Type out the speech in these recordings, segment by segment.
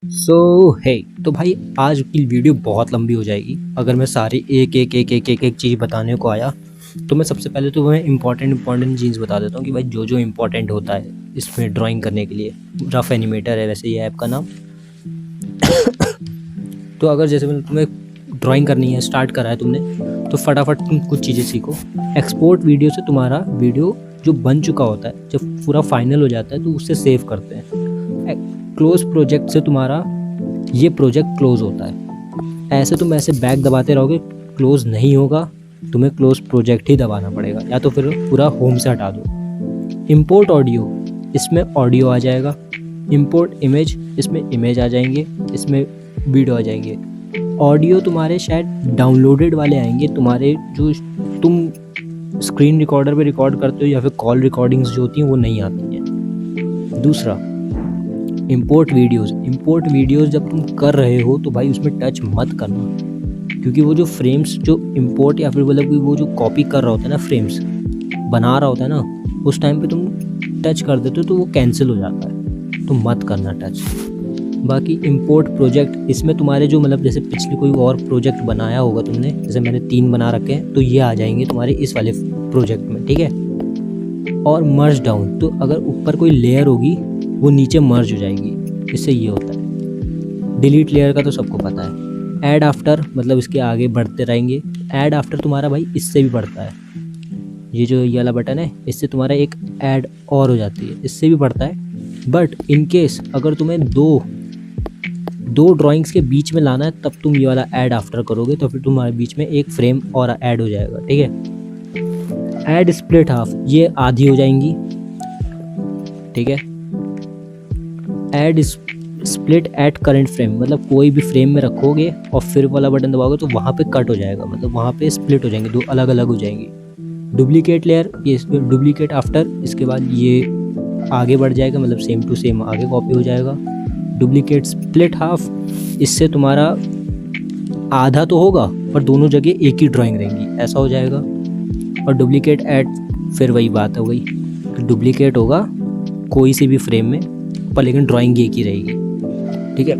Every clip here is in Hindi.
सो है तो भाई आज की वीडियो बहुत लंबी हो जाएगी अगर मैं सारी एक चीज़ बताने को आया। तो मैं सबसे पहले तो मैं इंपॉर्टेंट चीज़ बता देता हूँ कि भाई जो जो इम्पोर्टेंट होता है इसमें ड्राइंग करने के लिए। रफ एनिमेटर है वैसे ये ऐप का नाम। तो अगर जैसे मैंने तुम्हें ड्राइंग करनी है, स्टार्ट करा है तुमने, तो फटाफट तुम कुछ चीज़ें सीखो। एक्सपोर्ट वीडियो से तुम्हारा वीडियो जो बन चुका होता है, जब पूरा फाइनल हो जाता है तो उससे सेव करते हैं। क्लोज प्रोजेक्ट से तुम्हारा ये प्रोजेक्ट क्लोज होता है। ऐसे तुम ऐसे बैक दबाते रहोगे, क्लोज नहीं होगा, तुम्हें क्लोज प्रोजेक्ट ही दबाना पड़ेगा, या तो फिर पूरा होम से हटा दो। इंपोर्ट ऑडियो, इसमें ऑडियो आ जाएगा। इंपोर्ट इमेज, इसमें इमेज आ जाएंगे, इसमें वीडियो आ जाएंगे। ऑडियो तुम्हारे शायद डाउनलोडेड वाले आएंगे, तुम्हारे जो तुम स्क्रीन रिकॉर्डर पे रिकॉर्ड करते हो या फिर कॉल रिकॉर्डिंग्स जो होती हैं वो नहीं आती हैं। दूसरा, इंपोर्ट वीडियोज़ जब तुम कर रहे हो तो भाई उसमें टच मत करना, क्योंकि वो जो फ्रेम्स जो इंपोर्ट या फिर मतलब वो जो कॉपी कर रहा होता है ना, फ्रेम्स बना रहा होता है ना, उस टाइम पे तुम टच कर देते हो तो वो कैंसिल हो जाता है, तो मत करना टच। बाकी इंपोर्ट प्रोजेक्ट, इसमें तुम्हारे जो मतलब जैसे पिछले कोई और प्रोजेक्ट बनाया होगा तुमने, जैसे मैंने 3 बना रखे हैं, तो ये आ जाएंगे तुम्हारे इस वाले प्रोजेक्ट में, ठीक है। और मर्ज डाउन, तो अगर ऊपर कोई लेयर होगी वो नीचे मर्ज हो जाएगी, इससे ये होता है। डिलीट लेयर का तो सबको पता है। ऐड आफ्टर मतलब इसके आगे बढ़ते रहेंगे। ऐड आफ्टर तुम्हारा भाई इससे भी बढ़ता है, ये जो ये वाला बटन है इससे तुम्हारा एक ऐड और हो जाती है, इससे भी बढ़ता है। बट इन केस अगर तुम्हें दो ड्राइंग्स के बीच में लाना है तब तुम ये वाला ऐड आफ्टर करोगे, तो फिर तुम्हारे बीच में एक फ्रेम और ऐड हो जाएगा, ठीक है। ऐड स्प्लिट हाफ, ये आधी हो जाएंगी, ठीक है। Add split at current frame, मतलब कोई भी फ्रेम में रखोगे और फिर वाला बटन दबाओगे तो वहाँ पे कट हो जाएगा, मतलब वहाँ पे स्प्लिट हो जाएंगे, दो अलग अलग हो जाएंगी। डुप्लीकेट लेयर, ये डुप्लीकेट आफ्टर, इसके बाद ये आगे बढ़ जाएगा, मतलब सेम टू सेम आगे कॉपी हो जाएगा। डुप्लीकेट स्प्लिट हाफ, इससे तुम्हारा आधा तो होगा पर दोनों जगह एक ही ड्राइंग रहेंगी, ऐसा हो जाएगा। और डुप्लीकेट ऐड, फिर वही बात हो गई, डुप्लीकेट होगा कोई सी भी फ्रेम में पर लेकिन ड्राइंग एक ही रहेगी, ठीक है।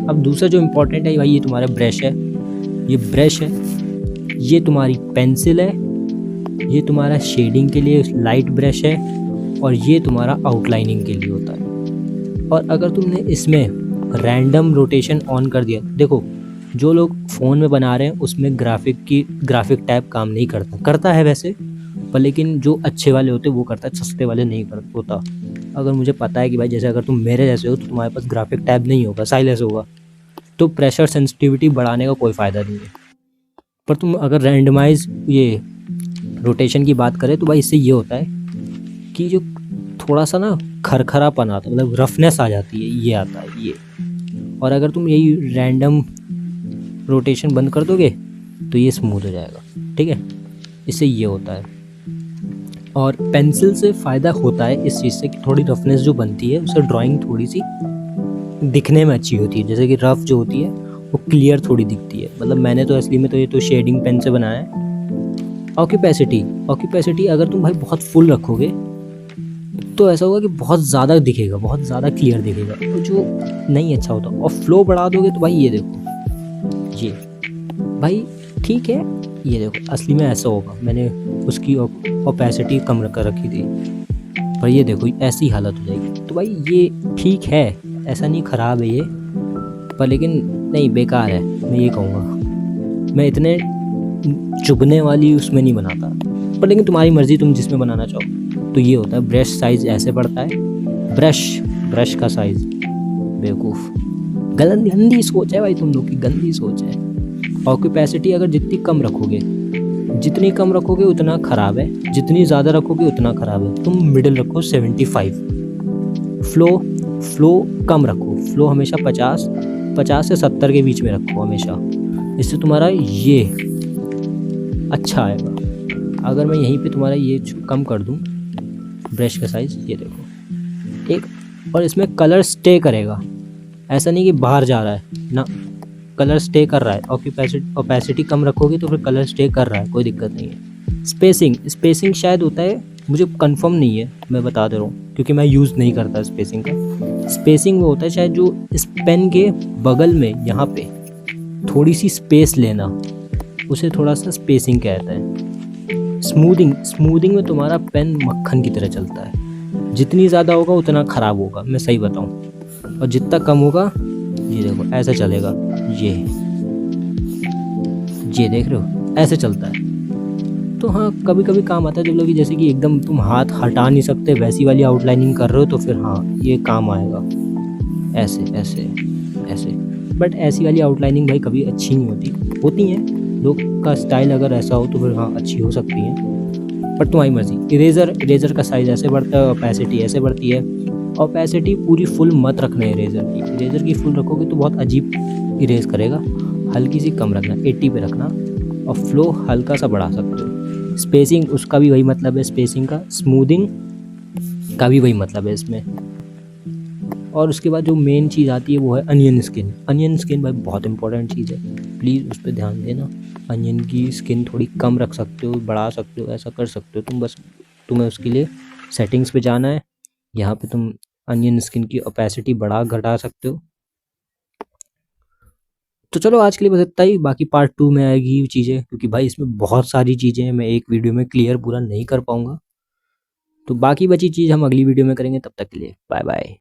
अब दूसरा जो इम्पोर्टेंट है भाई, ये तुम्हारा ब्रश है। ये ब्रश है, ये तुम्हारी पेंसिल है, ये तुम्हारा शेडिंग के लिए लाइट ब्रश है, और ये तुम्हारा आउटलाइनिंग के लिए होता है। और अगर तुमने इसमें रैंडम रोटेशन ऑन कर दिया, देखो जो लोग फ़ोन में बना रहे हैं उसमें ग्राफिक टैब काम नहीं करता है वैसे, पर लेकिन जो अच्छे वाले होते हैं वो करता है, सस्ते वाले नहीं होता। अगर मुझे पता है कि भाई जैसे अगर तुम मेरे जैसे हो तो तुम्हारे पास ग्राफिक टैब नहीं होगा, साइलेंस होगा, तो प्रेशर सेंसिटिविटी बढ़ाने का कोई फ़ायदा नहीं है। पर तुम अगर रैंडमाइज ये रोटेशन की बात करें तो भाई इससे ये होता है कि जो थोड़ा सा ना खरखरापन आता है, मतलब रफनेस आ जाती है, ये आता है ये। और अगर तुम यही रैंडम रोटेशन बंद कर दोगे तो ये स्मूथ हो जाएगा, ठीक है। इससे ये होता है। और पेंसिल से फ़ायदा होता है इस चीज़ से कि थोड़ी रफनेस जो बनती है उससे ड्राइंग थोड़ी सी दिखने में अच्छी होती है, जैसे कि रफ़ जो होती है वो क्लियर थोड़ी दिखती है। मतलब मैंने तो असली में तो ये तो शेडिंग पेन से बनाया है। ऑक्यूपेसिटी अगर तुम भाई बहुत फुल रखोगे तो ऐसा होगा कि बहुत ज़्यादा दिखेगा, बहुत ज़्यादा क्लियर दिखेगा, तो जो नहीं अच्छा होता। और फ्लो बढ़ा दोगे तो भाई ये देखो, ये भाई ठीक है, ये देखो असली में ऐसा होगा। मैंने उसकी ओपेसिटी कम कर रखी थी, पर ये देखो ऐसी हालत हो जाएगी। तो भाई ये ठीक है, ऐसा नहीं ख़राब है ये, पर लेकिन नहीं बेकार है, मैं ये कहूँगा। मैं इतने चुभने वाली उसमें नहीं बनाता, पर लेकिन तुम्हारी मर्ज़ी, तुम जिसमें बनाना चाहो। तो ये होता है, ब्रश साइज़ ऐसे बढ़ता है, ब्रश का साइज़, बेवकूफ़ गंदी सोच है भाई, तुम लोग की गंदी सोच है। ऑक्यूपेसिटी अगर जितनी कम रखोगे उतना ख़राब है, जितनी ज़्यादा रखोगे उतना ख़राब है। तुम मिडिल रखो 75। फ्लो कम रखो, फ्लो हमेशा 50 से 70 के बीच में रखो हमेशा, इससे तुम्हारा ये अच्छा आएगा। अगर मैं यहीं पे तुम्हारा ये कम कर दूँ ब्रश का साइज़, ये देखो एक, और इसमें कलर स्टे करेगा, ऐसा नहीं कि बाहर जा रहा है ना, कलर स्टे कर रहा है। ओपेसिटी कम रखोगे तो फिर कलर स्टे कर रहा है, कोई दिक्कत नहीं है। स्पेसिंग शायद होता है, मुझे कंफर्म नहीं है, मैं बता दे रहा हूँ। क्योंकि मैं यूज़ नहीं करता स्पेसिंग का। स्पेसिंग वो होता है शायद जो इस पेन के बगल में यहाँ पे थोड़ी सी स्पेस लेना, उसे थोड़ा सा स्पेसिंग कहता है। स्मूदिंग में तुम्हारा पेन मक्खन की तरह चलता है, जितनी ज़्यादा होगा उतना ख़राब होगा, मैं सही बताऊँ, और जितना कम होगा, ये देखो ऐसा चलेगा, ये देख रहे हो ऐसे चलता है। तो हाँ, कभी कभी काम आता है, जब कि जैसे कि एकदम तुम हाथ हटा नहीं सकते वैसी वाली आउटलाइनिंग कर रहे हो, तो फिर हाँ ये काम आएगा, ऐसे ऐसे ऐसे। बट ऐसी वाली आउटलाइनिंग भाई कभी अच्छी नहीं होती हैं, लोग का स्टाइल अगर ऐसा हो तो फिर हाँ अच्छी हो सकती है, पर तुम्हारी मर्जी। इरेज़र का साइज़ ऐसे बढ़ता है, ओपेसिटी ऐसे बढ़ती है। ओपेसिटी पूरी फुल मत रखना है इरेज़र की फुल रखोगे तो बहुत अजीब इरेज करेगा, हल्की सी कम रखना, 80 पे रखना, और फ्लो हल्का सा बढ़ा सकते हो। स्पेसिंग उसका भी वही मतलब है, स्पेसिंग का, स्मूदिंग का भी वही मतलब है इसमें। और उसके बाद जो मेन चीज़ आती है वो है अनियन स्किन भाई बहुत इंपॉर्टेंट चीज़ है, प्लीज़ उस पर ध्यान देना। अनियन की स्किन थोड़ी कम रख सकते हो, बढ़ा सकते हो, ऐसा कर सकते हो तुम, बस तुम्हें उसके लिए सेटिंग्स पे जाना है, यहाँ पे तुम अनियन स्किन की ओपेसिटी बढ़ा घटा सकते हो। तो चलो आज के लिए बस इतना ही, बाकी पार्ट 2 में आएगी चीज़ें, क्योंकि भाई इसमें बहुत सारी चीज़ें हैं, मैं एक वीडियो में क्लियर पूरा नहीं कर पाऊँगा। तो बाकी बची चीज़ हम अगली वीडियो में करेंगे, तब तक के लिए बाय बाय।